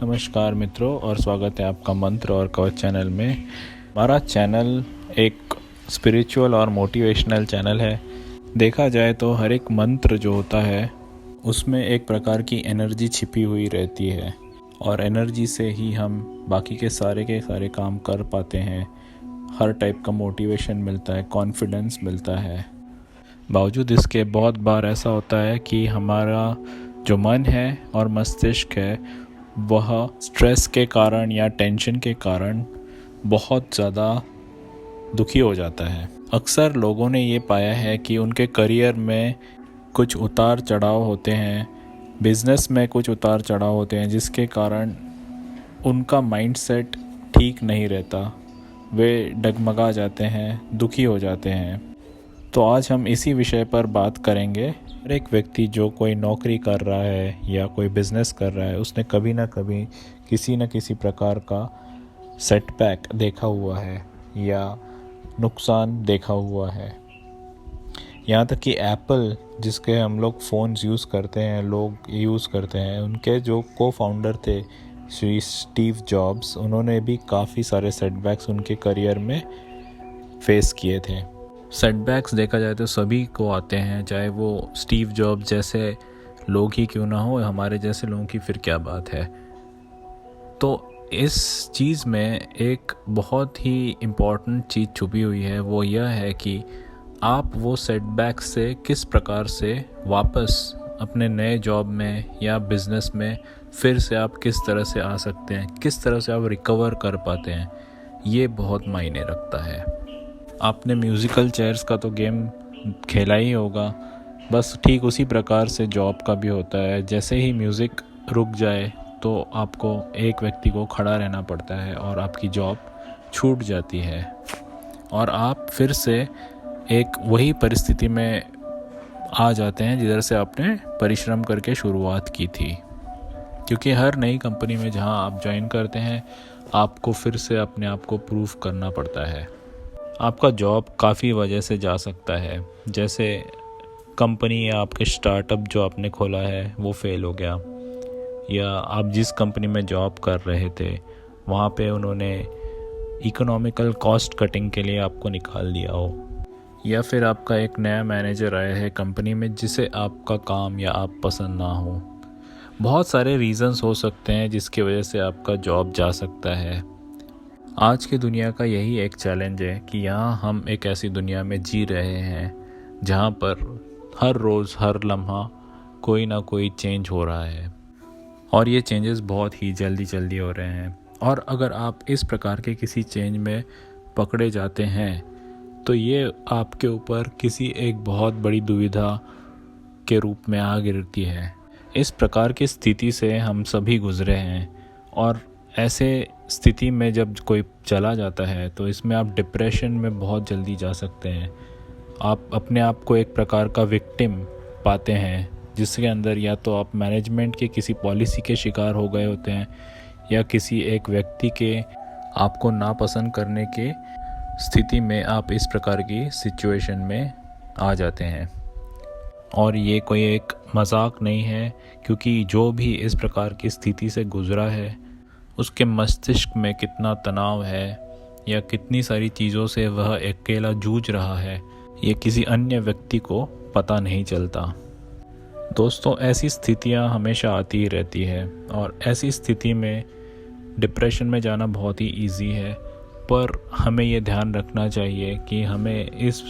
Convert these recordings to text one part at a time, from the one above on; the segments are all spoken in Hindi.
नमस्कार मित्रों और स्वागत है आपका मंत्र और कवच चैनल में। हमारा चैनल एक स्पिरिचुअल और मोटिवेशनल चैनल है। देखा जाए तो हर एक मंत्र जो होता है उसमें एक प्रकार की एनर्जी छिपी हुई रहती है और एनर्जी से ही हम बाकी के सारे काम कर पाते हैं। हर टाइप का मोटिवेशन मिलता है, कॉन्फिडेंस मिलता है। बावजूद इसके बहुत बार ऐसा होता है कि हमारा जो मन है और मस्तिष्क है वह स्ट्रेस के कारण या टेंशन के कारण बहुत ज़्यादा दुखी हो जाता है। अक्सर लोगों ने ये पाया है कि उनके करियर में कुछ उतार चढ़ाव होते हैं, बिजनेस में कुछ उतार चढ़ाव होते हैं, जिसके कारण उनका माइंडसेट ठीक नहीं रहता। वे डगमगा जाते हैं, दुखी हो जाते हैं। तो आज हम इसी विषय पर बात करेंगे। हर एक व्यक्ति जो कोई नौकरी कर रहा है या कोई बिज़नेस कर रहा है, उसने कभी ना कभी किसी न किसी प्रकार का सेटबैक देखा हुआ है या नुकसान देखा हुआ है। यहाँ तक कि एप्पल, जिसके हम लोग फ़ोन्स यूज़ करते हैं, उनके जो को-फाउंडर थे श्री स्टीव जॉब्स, उन्होंने भी काफ़ी सारे सेटबैक्स उनके करियर में फेस किए थे। सेटबैक्स देखा जाए तो सभी को आते हैं, चाहे वो स्टीव जॉब्स जैसे लोग ही क्यों ना हो, हमारे जैसे लोगों की फिर क्या बात है। तो इस चीज़ में एक बहुत ही इम्पॉर्टेंट चीज़ छुपी हुई है, वो यह है कि आप वो सेटबैक से किस प्रकार से वापस अपने नए जॉब में या बिज़नेस में फिर से आप किस तरह से आ सकते हैं, किस तरह से आप रिकवर कर पाते हैं, ये बहुत मायने रखता है। आपने म्यूज़िकल चेयर्स का तो गेम खेला ही होगा, बस ठीक उसी प्रकार से जॉब का भी होता है। जैसे ही म्यूज़िक रुक जाए तो आपको एक व्यक्ति को खड़ा रहना पड़ता है और आपकी जॉब छूट जाती है और आप फिर से एक वही परिस्थिति में आ जाते हैं जिधर से आपने परिश्रम करके शुरुआत की थी। क्योंकि हर नई कंपनी में जहां आप ज्वाइन करते हैं, आपको फिर से अपने आप को प्रूव करना पड़ता है। आपका जॉब काफ़ी वजह से जा सकता है, जैसे कंपनी या आपके स्टार्टअप जो आपने खोला है वो फेल हो गया, या आप जिस कंपनी में जॉब कर रहे थे वहाँ पे उन्होंने इकोनॉमिकल कॉस्ट कटिंग के लिए आपको निकाल दिया हो, या फिर आपका एक नया मैनेजर आया है कंपनी में जिसे आपका काम या आप पसंद ना हो। बहुत सारे रीज़न्स हो सकते हैं जिसकी वजह से आपका जॉब जा सकता है। आज की दुनिया का यही एक चैलेंज है कि यहाँ हम एक ऐसी दुनिया में जी रहे हैं जहाँ पर हर रोज़ हर लम्हा कोई ना कोई चेंज हो रहा है और ये चेंजेस बहुत ही जल्दी हो रहे हैं। और अगर आप इस प्रकार के किसी चेंज में पकड़े जाते हैं तो ये आपके ऊपर किसी एक बहुत बड़ी दुविधा के रूप में आ गिरती है। इस प्रकार की स्थिति से हम सभी गुजरे हैं और ऐसे स्थिति में जब कोई चला जाता है तो इसमें आप डिप्रेशन में बहुत जल्दी जा सकते हैं। आप अपने आप को एक प्रकार का विक्टिम पाते हैं, जिसके अंदर या तो आप मैनेजमेंट के किसी पॉलिसी के शिकार हो गए होते हैं या किसी एक व्यक्ति के आपको नापसंद करने के स्थिति में आप इस प्रकार की सिचुएशन में आ जाते हैं। और ये कोई एक मजाक नहीं है, क्योंकि जो भी इस प्रकार की स्थिति से गुजरा है उसके मस्तिष्क में कितना तनाव है या कितनी सारी चीज़ों से वह अकेला जूझ रहा है, ये किसी अन्य व्यक्ति को पता नहीं चलता। दोस्तों, ऐसी स्थितियां हमेशा आती ही रहती है और ऐसी स्थिति में डिप्रेशन में जाना बहुत ही इजी है, पर हमें ये ध्यान रखना चाहिए कि हमें इस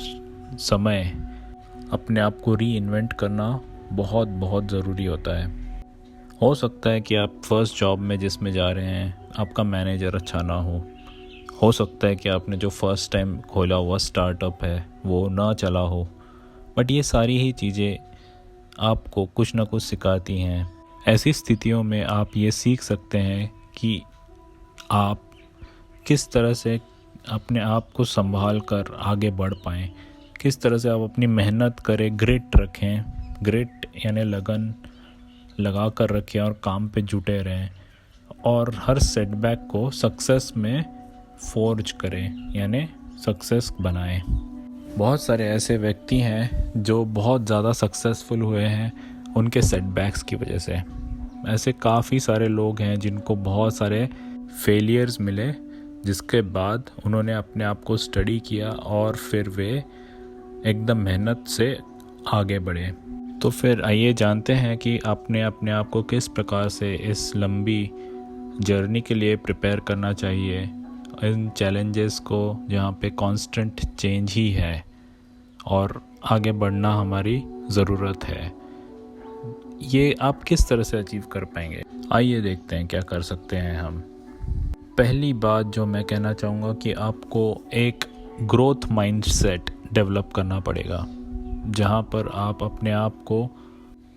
समय अपने आप को री-इन्वेंट करना बहुत बहुत ज़रूरी होता है। हो सकता है कि आप फर्स्ट जॉब में जिसमें जा रहे हैं आपका मैनेजर अच्छा ना हो सकता है कि आपने जो फर्स्ट टाइम खोला हुआ स्टार्टअप है वो ना चला हो, बट ये सारी ही चीज़ें आपको कुछ ना कुछ सिखाती हैं। ऐसी स्थितियों में आप ये सीख सकते हैं कि आप किस तरह से अपने आप को संभाल कर आगे बढ़ पाएँ, किस तरह से आप अपनी मेहनत करें, ग्रिट रखें, ग्रिट यानी लगन लगा कर रखें और काम पे जुटे रहें और हर सेटबैक को सक्सेस में फोर्ज करें, यानी सक्सेस बनाएं। बहुत सारे ऐसे व्यक्ति हैं जो बहुत ज़्यादा सक्सेसफुल हुए हैं उनके सेटबैक्स की वजह से। ऐसे काफ़ी सारे लोग हैं जिनको बहुत सारे फेलियर्स मिले, जिसके बाद उन्होंने अपने आप को स्टडी किया और फिर वे एकदम मेहनत से आगे बढ़े। तो फिर आइए जानते हैं कि आपने अपने आप को किस प्रकार से इस लंबी जर्नी के लिए प्रिपेयर करना चाहिए, इन चैलेंजेस को जहाँ पे कांस्टेंट चेंज ही है और आगे बढ़ना हमारी ज़रूरत है, ये आप किस तरह से अचीव कर पाएंगे। आइए देखते हैं क्या कर सकते हैं हम। पहली बात जो मैं कहना चाहूँगा कि आपको एक ग्रोथ माइंडसेट डेवलप करना पड़ेगा, जहाँ पर आप अपने आप को,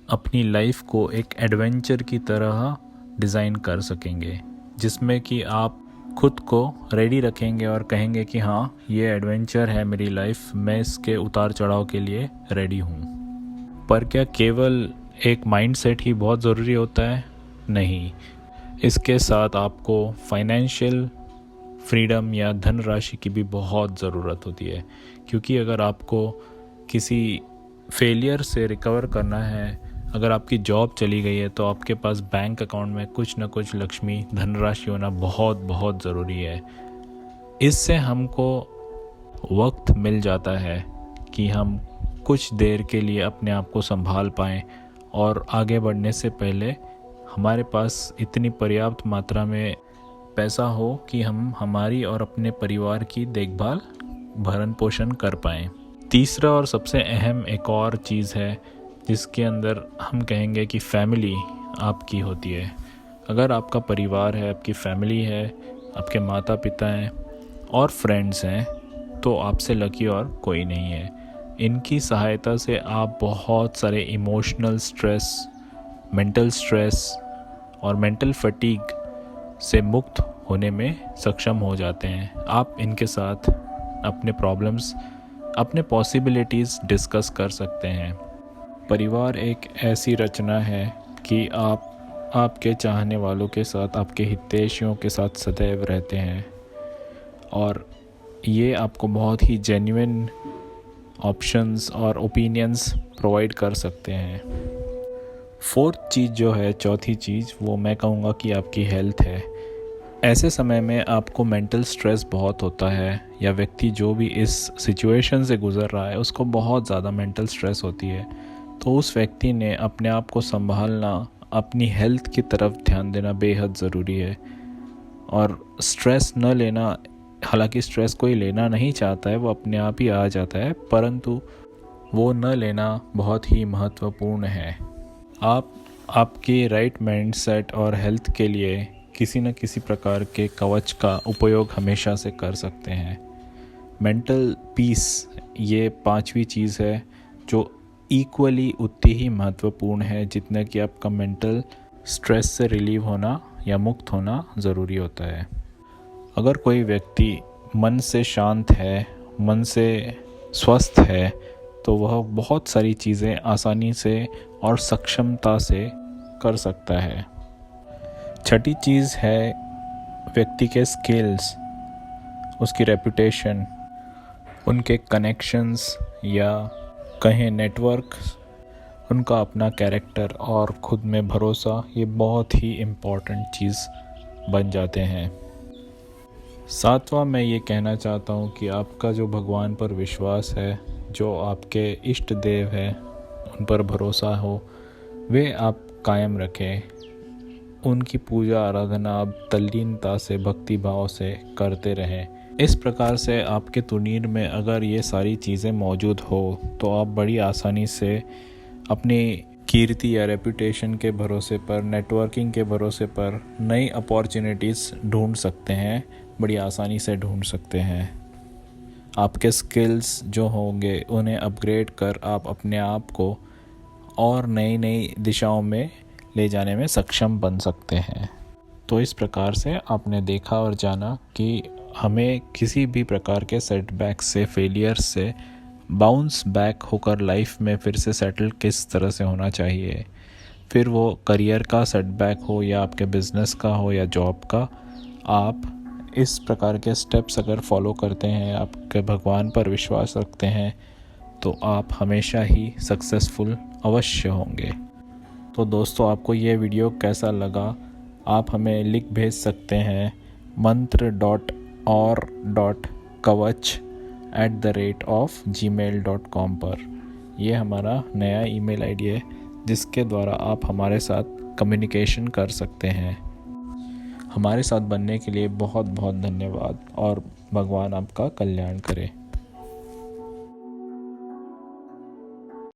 अपनी लाइफ को एक एडवेंचर की तरह डिज़ाइन कर सकेंगे, जिसमें कि आप खुद को रेडी रखेंगे और कहेंगे कि हाँ, ये एडवेंचर है मेरी लाइफ, मैं इसके उतार चढ़ाव के लिए रेडी हूँ। पर क्या केवल एक माइंडसेट ही बहुत ज़रूरी होता है? नहीं, इसके साथ आपको फाइनेंशियल फ्रीडम या धनराशि की भी बहुत ज़रूरत होती है, क्योंकि अगर आपको किसी फेलियर से रिकवर करना है, अगर आपकी जॉब चली गई है, तो आपके पास बैंक अकाउंट में कुछ न कुछ लक्ष्मी धनराशि होना बहुत बहुत ज़रूरी है। इससे हमको वक्त मिल जाता है कि हम कुछ देर के लिए अपने आप को संभाल पाएँ और आगे बढ़ने से पहले हमारे पास इतनी पर्याप्त मात्रा में पैसा हो कि हम हमारी और अपने परिवार की देखभाल भरण पोषण कर पाएँ। तीसरा और सबसे अहम एक और चीज़ है जिसके अंदर हम कहेंगे कि फैमिली आपकी होती है। अगर आपका परिवार है, आपकी फैमिली है, आपके माता पिता हैं और फ्रेंड्स हैं, तो आपसे लकी और कोई नहीं है। इनकी सहायता से आप बहुत सारे इमोशनल स्ट्रेस, मेंटल स्ट्रेस और मेंटल फटीग से मुक्त होने में सक्षम हो जाते हैं। आप इनके साथ अपने प्रॉब्लम्स, अपने पॉसिबिलिटीज़ डिस्कस कर सकते हैं। परिवार एक ऐसी रचना है कि आप आपके चाहने वालों के साथ, आपके हितैषियों के साथ सदैव रहते हैं और ये आपको बहुत ही जेन्युइन ऑप्शंस और ओपिनियंस प्रोवाइड कर सकते हैं। फोर्थ चीज़ जो है, चौथी चीज़, वो मैं कहूँगा कि आपकी हेल्थ है। ऐसे समय में आपको मेंटल स्ट्रेस बहुत होता है, या व्यक्ति जो भी इस सिचुएशन से गुज़र रहा है उसको बहुत ज़्यादा मेंटल स्ट्रेस होती है, तो उस व्यक्ति ने अपने आप को संभालना, अपनी हेल्थ की तरफ ध्यान देना बेहद ज़रूरी है। और स्ट्रेस न लेना, हालांकि स्ट्रेस कोई लेना नहीं चाहता है, वो अपने आप ही आ जाता है, परंतु वो न लेना बहुत ही महत्वपूर्ण है। आप आपके राइट माइंडसेट और हेल्थ के लिए किसी न किसी प्रकार के कवच का उपयोग हमेशा से कर सकते हैं। मेंटल पीस ये पांचवी चीज़ है जो इक्वली उतनी ही महत्वपूर्ण है जितना कि आपका मेंटल स्ट्रेस से रिलीव होना या मुक्त होना ज़रूरी होता है। अगर कोई व्यक्ति मन से शांत है, मन से स्वस्थ है, तो वह बहुत सारी चीज़ें आसानी से और सक्षमता से कर सकता है। छठी चीज़ है व्यक्ति के स्किल्स, उसकी रेपुटेशन, उनके कनेक्शंस या कहें नेटवर्क, उनका अपना कैरेक्टर और खुद में भरोसा, ये बहुत ही इम्पॉर्टेंट चीज़ बन जाते हैं। सातवां मैं ये कहना चाहता हूँ कि आपका जो भगवान पर विश्वास है, जो आपके इष्ट देव है, उन पर भरोसा हो, वे आप कायम रखें। उनकी पूजा आराधना आप तल्लीनता से, भक्ति भाव से करते रहें। इस प्रकार से आपके तुनीर में अगर ये सारी चीज़ें मौजूद हो तो आप बड़ी आसानी से अपनी कीर्ति या रेपुटेशन के भरोसे पर, नेटवर्किंग के भरोसे पर नई अपॉर्चुनिटीज़ ढूंढ सकते हैं, बड़ी आसानी से ढूंढ सकते हैं। आपके स्किल्स जो होंगे उन्हें अपग्रेड कर आप अपने आप को और नई नई दिशाओं में ले जाने में सक्षम बन सकते हैं। तो इस प्रकार से आपने देखा और जाना कि हमें किसी भी प्रकार के सेटबैक से, फेलियर से बाउंस बैक होकर लाइफ में फिर से सेटल किस तरह से होना चाहिए। फिर वो करियर का सेटबैक हो या आपके बिजनेस का हो या जॉब का, आप इस प्रकार के स्टेप्स अगर फॉलो करते हैं, आपके भगवान पर विश्वास रखते हैं, तो आप हमेशा ही सक्सेसफुल अवश्य होंगे। तो दोस्तों आपको ये वीडियो कैसा लगा आप हमें लिख भेज सकते हैं mantra.or.kavach@gmail.com पर। ये हमारा नया ईमेल आईडी है जिसके द्वारा आप हमारे साथ कम्युनिकेशन कर सकते हैं। हमारे साथ बनने के लिए बहुत बहुत धन्यवाद और भगवान आपका कल्याण करे।